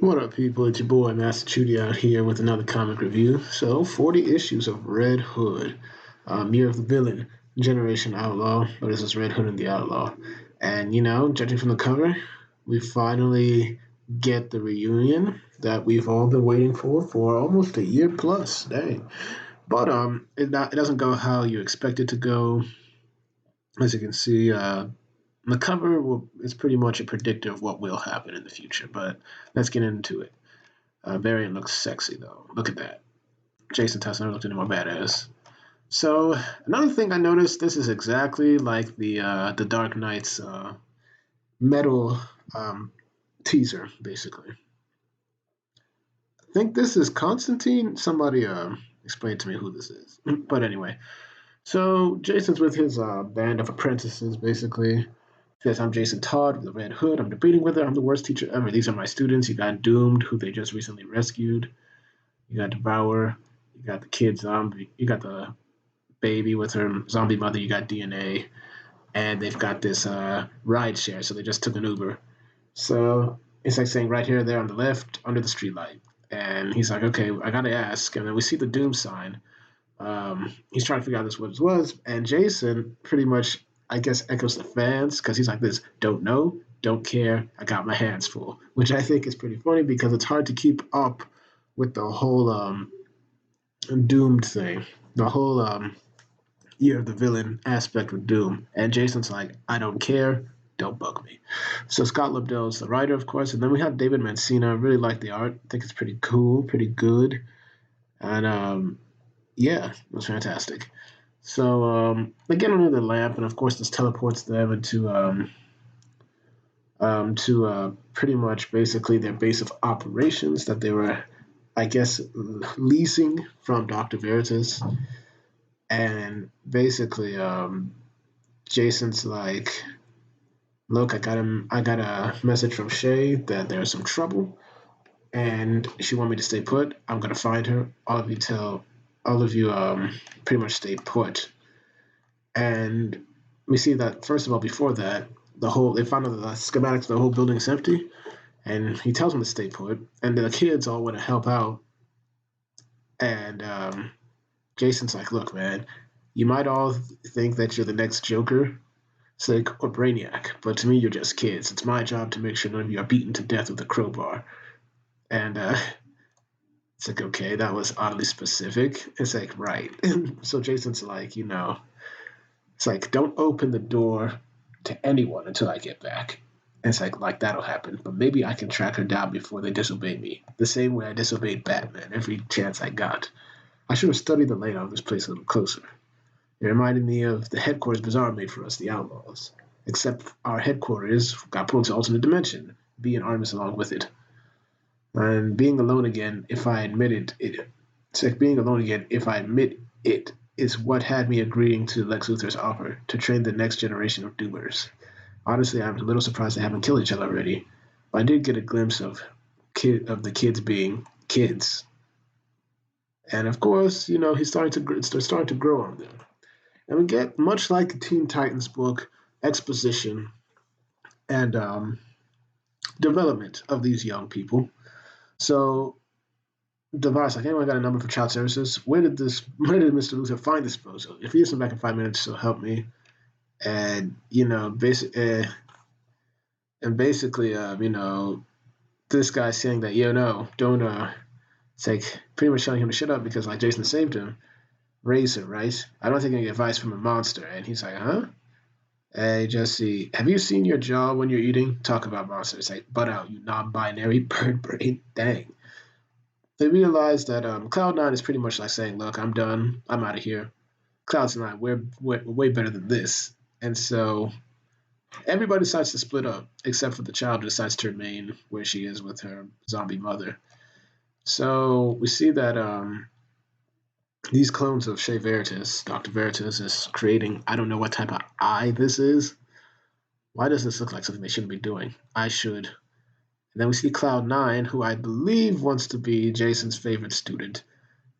What up, people? It's your boy Master Chudy out here with another comic review. So, 40 issues of Red Hood, Year of the Villain, Generation Outlaw, but this is Red Hood and the Outlaw. And, judging from the cover, we finally get the reunion that we've all been waiting for almost a year plus. Dang. But it doesn't go how you expect it to go. As you can see, the cover is pretty much a predictor of what will happen in the future. But let's get into it. Variant looks sexy though. Look at that. Jason Tuss never looked any more badass. So another thing I noticed, this is exactly like the Dark Knight's metal teaser, basically. I think this is Constantine. Somebody explain to me who this is. But anyway, so Jason's with his band of apprentices, basically. Says, I'm Jason Todd with the Red Hood. I'm debating whether I'm the worst teacher ever. These are my students. You got Doomed, who they just recently rescued. You got Devour. You got the kid zombie. You got the baby with her zombie mother. You got DNA. And they've got this ride share. So they just took an Uber. So it's like saying right here, there on the left, under the streetlight. And he's like, okay, I got to ask. And then we see the Doom sign. He's trying to figure out what this was. And Jason pretty much, I guess, echoes the fans because he's like this, don't know, don't care, I got my hands full. Which I think is pretty funny because it's hard to keep up with the whole Doomed thing, the whole Year of the Villain aspect with Doom. And Jason's like, I don't care, don't bug me. So Scott Lobdell's the writer, of course, and then we have David Mancina. I really like the art. I think it's pretty cool, pretty good. And yeah, it was fantastic. So they get under the lamp, and of course, this teleports them into pretty much basically their base of operations that they were, I guess, leasing from Doctor Veritas. And basically, Jason's like, "Look, I got a message from Shay that there's some trouble, and she want me to stay put. I'm gonna find her. All of you, pretty much stay put." And we see that first of all, before that, they found out the schematics of the whole building is empty, and he tells them to stay put, and the kids all want to help out, and Jason's like, "Look, man, you might all think that you're the next Joker, Slick, or Brainiac, but to me, you're just kids. It's my job to make sure none of you are beaten to death with a crowbar." And it's like, okay, that was oddly specific. It's like, right. So Jason's like, it's like, don't open the door to anyone until I get back. And it's like that'll happen, but maybe I can track her down before they disobey me. The same way I disobeyed Batman every chance I got. I should have studied the layout of this place a little closer. It reminded me of the headquarters Bazaar made for us, the Outlaws. Except our headquarters got pulled to alternate dimension, B and Artemis along with it. And being alone again, if I admit it, it's like being alone again, if I admit it, is what had me agreeing to Lex Luthor's offer to train the next generation of doers. Honestly, I'm a little surprised they haven't killed each other already. But I did get a glimpse of the kids being kids, and of course, he's starting to grow on them. And we get much like the Teen Titans book exposition and development of these young people. So device, like, anyone got a number for child services? Where did Mr. Luthor find this proposal? If he isn't back in 5 minutes, so help me. And basically, this guy saying that, no, don't. It's like pretty much telling him to shut up because like Jason saved him. Razor, right? I don't take any advice from a monster. And he's like, huh? Hey, Jesse, have you seen your jaw when you're eating? Talk about monsters. Like, butt out, you non-binary bird brain. Dang. They realize that Cloud9 is pretty much like saying, look, I'm done. I'm out of here. Cloud9, we're way better than this. And so everybody decides to split up, except for the child who decides to remain where she is with her zombie mother. So we see that these clones of Shea Veritas, Dr. Veritas, is creating, I don't know what type of eye this is. Why does this look like something they shouldn't be doing? I should. And then we see Cloud9, who I believe wants to be Jason's favorite student,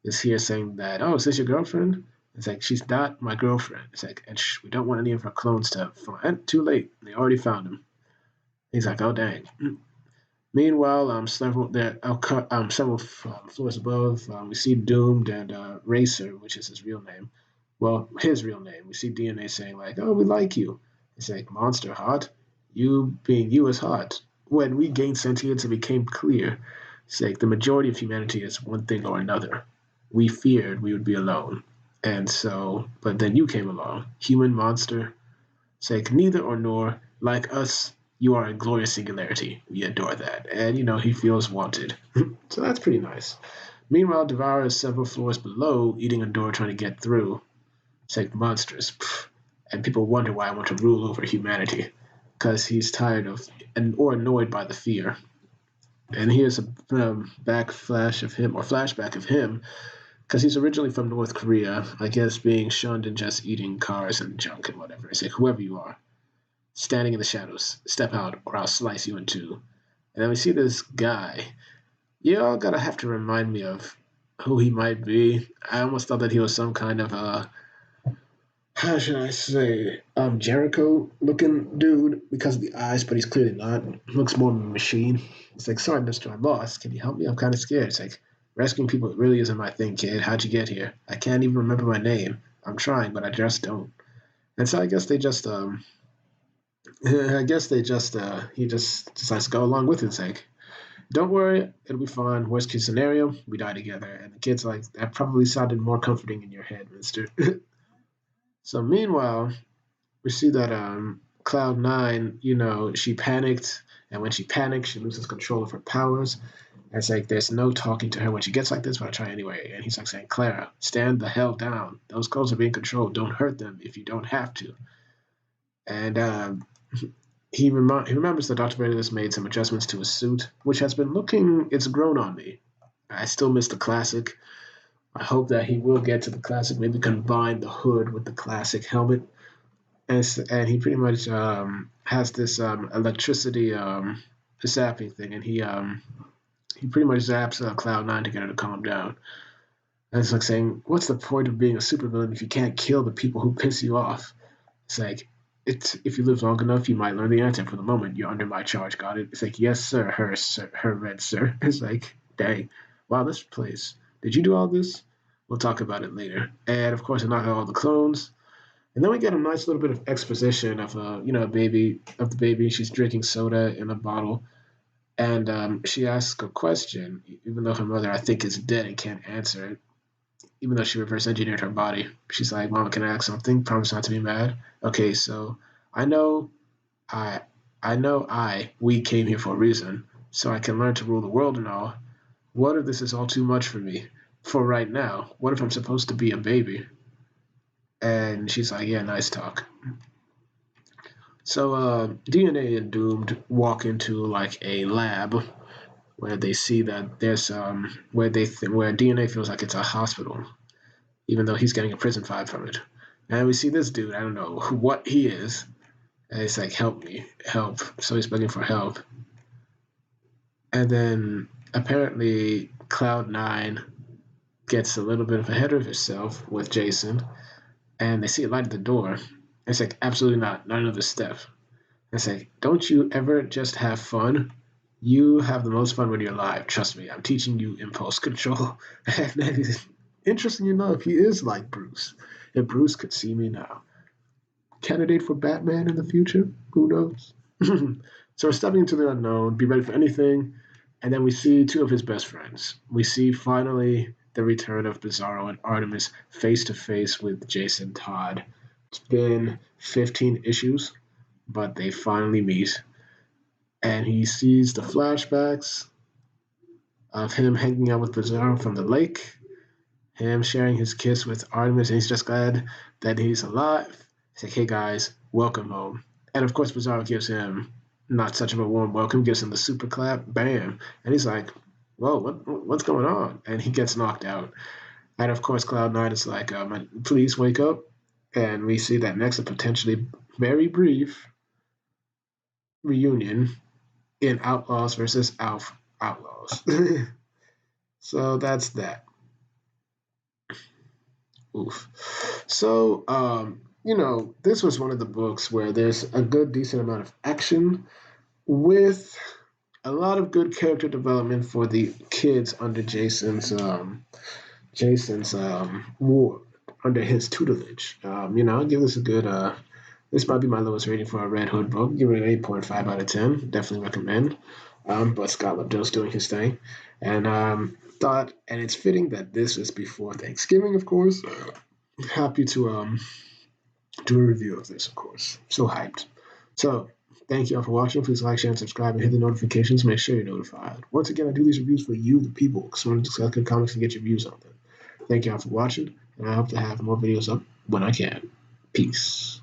is here saying that, oh, is this your girlfriend? It's like, she's not my girlfriend. It's like, and we don't want any of our clones to find. Too late. They already found him. He's like, oh, dang. Meanwhile, several floors above, we see Doomed and Racer, which is his real name. Well, his real name. We see DNA saying like, "Oh, we like you." It's like Monster Hot. You being you is hot. When we gained sentience, it became clear. It's like the majority of humanity is one thing or another. We feared we would be alone, and so, but then you came along, human monster. It's like neither or nor. Like us, you are a glorious singularity. We adore that. And, he feels wanted. So that's pretty nice. Meanwhile, Devour is several floors below, eating a door trying to get through. It's like monstrous. And people wonder why I want to rule over humanity. Because he's tired of or annoyed by the fear. And here's a backflash of him, or flashback of him, because he's originally from North Korea, I guess being shunned and just eating cars and junk and whatever. It's like, whoever you are, standing in the shadows. Step out, or I'll slice you in two. And then we see this guy. You all gotta have to remind me of who he might be. I almost thought that he was some kind of how should I say, Jericho looking dude because of the eyes, but he's clearly not. He looks more machine. It's like, sorry, Mister, I'm lost. Can you help me? I'm kind of scared. It's like, rescuing people really isn't my thing, kid. How'd you get here? I can't even remember my name. I'm trying, but I just don't. And so I guess they just he just decides to go along with it. It's like, don't worry, it'll be fine. Worst case scenario, we die together. And the kid's like, that probably sounded more comforting in your head, mister. So meanwhile, we see that Cloud9, she panicked. And when she panics, she loses control of her powers. And it's like there's no talking to her when she gets like this, but I try anyway. And he's like saying, Clara, stand the hell down. Those clones are being controlled. Don't hurt them if you don't have to. And he remembers that Dr. Veritas made some adjustments to his suit, which has been it's grown on me. I still miss the classic. I hope that he will get to the classic, maybe combine the hood with the classic helmet. And he pretty much has this electricity zapping thing, and he pretty much zaps Cloud9 to get her to calm down. And it's like saying, what's the point of being a supervillain if you can't kill the people who piss you off? It's like, if you live long enough, you might learn the answer. For the moment, you're under my charge. Got it? It's like, yes, sir, her red sir. It's like, dang, wow, this place. Did you do all this? We'll talk about it later. And of course, I knock out all the clones. And then we get a nice little bit of exposition of a baby of the baby. She's drinking soda in a bottle, and she asks a question, even though her mother I think is dead and can't answer it even though she reverse engineered her body. She's like, Mama, can I ask something? Promise not to be mad. Okay, so I know I we came here for a reason, so I can learn to rule the world and all. What if this is all too much for me? For right now, what if I'm supposed to be a baby? And she's like, yeah, nice talk. So DNA and Doomed walk into like a lab where they see that there's where DNA feels like it's a hospital, even though he's getting a prison vibe from it. And we see this dude, I don't know what he is, and it's like, help me, help. So he's begging for help. And then apparently Cloud9 gets a little bit of ahead of herself with Jason, and they see a light at the door. It's like, absolutely not another step. It's like, don't you ever just have fun? You have the most fun when you're alive. Trust me, I'm teaching you impulse control. And then interesting enough, he is like Bruce. If Bruce could see me now. Candidate for Batman in the future? Who knows? So we're stepping into the unknown, be ready for anything. And then we see two of his best friends. We see finally the return of Bizarro and Artemis face to face with Jason Todd. It's been 15 issues, but they finally meet. And he sees the flashbacks of him hanging out with Bizarro from the lake, him sharing his kiss with Artemis, and he's just glad that he's alive. He's like, hey guys, welcome home. And of course, Bizarro gives him not such of a warm welcome, gives him the super clap, bam. And he's like, whoa, what's going on? And he gets knocked out. And of course, Cloud9 is like, please wake up. And we see that next, a potentially very brief reunion in Outlaws versus Outlaws. So that's that. Oof. So, this was one of the books where there's a good, decent amount of action with a lot of good character development for the kids under Jason's ward, under his tutelage. I'll give this a good. This might be my lowest rating for a Red Hood book. Give it an 8.5 out of 10. Definitely recommend. But Scott Lobdell's doing his thing, and and it's fitting that this is before Thanksgiving, of course. Happy to do a review of this, of course. So hyped. So, thank you all for watching. Please like, share, and subscribe, and hit the notifications. Make sure you're notified. Once again, I do these reviews for you, the people, because I want to discuss good comics and get your views on them. Thank you all for watching, and I hope to have more videos up when I can. Peace.